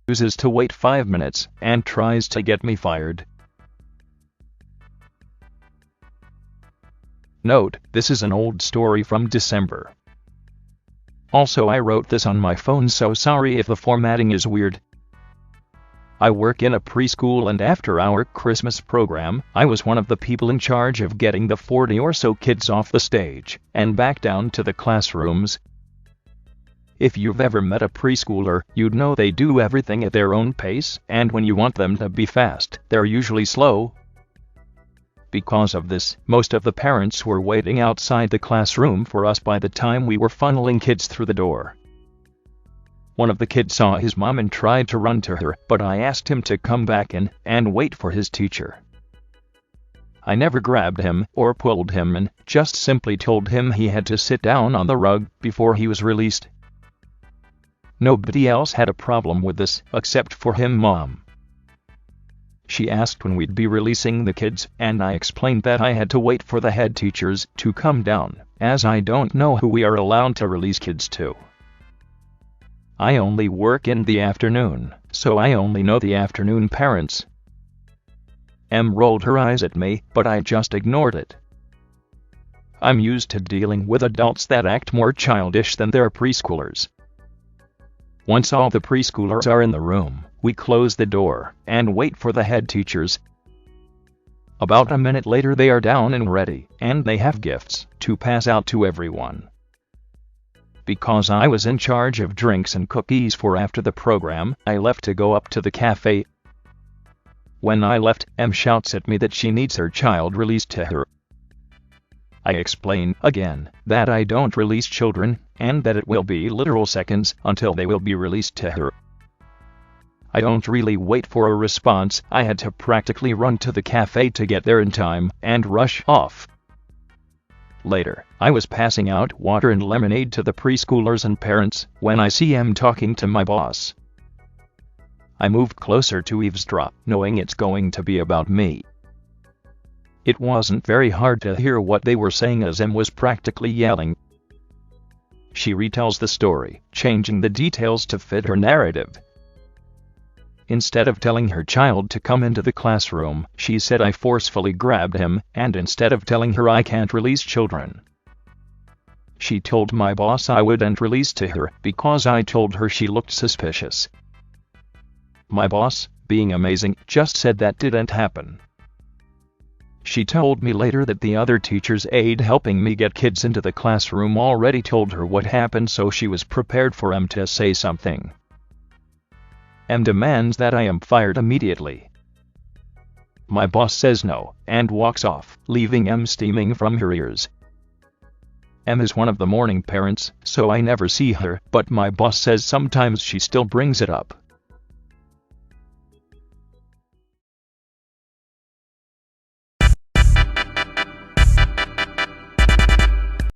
refuses to wait 5 minutes and tries to get me fired. Note, this is an old story from December. Also, I wrote this on my phone, so sorry if the formatting is weird. I work in a preschool, and after our Christmas program, I was one of the people in charge of getting the 40 or so kids off the stage and back down to the classrooms. If you've ever met a preschooler, you'd know they do everything at their own pace, and when you want them to be fast, they're usually slow. Because of this, most of the parents were waiting outside the classroom for us by the time we were funneling kids through the door. One of the kids saw his mom and tried to run to her, but I asked him to come back in and wait for his teacher. I never grabbed him or pulled him in, just simply told him he had to sit down on the rug before he was released. Nobody else had a problem with this, except for him, Mom. She asked when we'd be releasing the kids, and I explained that I had to wait for the head teachers to come down, as I don't know who we are allowed to release kids to. I only work in the afternoon, so I only know the afternoon parents. Em rolled her eyes at me, but I just ignored it. I'm used to dealing with adults that act more childish than their preschoolers. Once all the preschoolers are in the room, we close the door and wait for the head teachers. About a minute later, they are down and ready, and they have gifts to pass out to everyone. Because I was in charge of drinks and cookies for after the program, I left to go up to the cafe. When I left, Em shouts at me that she needs her child released to her. I explain again that I don't release children, and that it will be literal seconds until they will be released to her. I don't really wait for a response. I had to practically run to the cafe to get there in time and rush off. Later, I was passing out water and lemonade to the preschoolers and parents when I see Em talking to my boss. I moved closer to eavesdrop, knowing it's going to be about me. It wasn't very hard to hear what they were saying, as Em was practically yelling. She retells the story, changing the details to fit her narrative. Instead of telling her child to come into the classroom, she said I forcefully grabbed him, and instead of telling her I can't release children, she told my boss I wouldn't release to her because I told her she looked suspicious. My boss, being amazing, just said that didn't happen. She told me later that the other teacher's aide helping me get kids into the classroom already told her what happened, so she was prepared for Em to say something. Em demands that I am fired immediately. My boss says no, and walks off, leaving Em steaming from her ears. Em is one of the morning parents, so I never see her, but my boss says sometimes she still brings it up.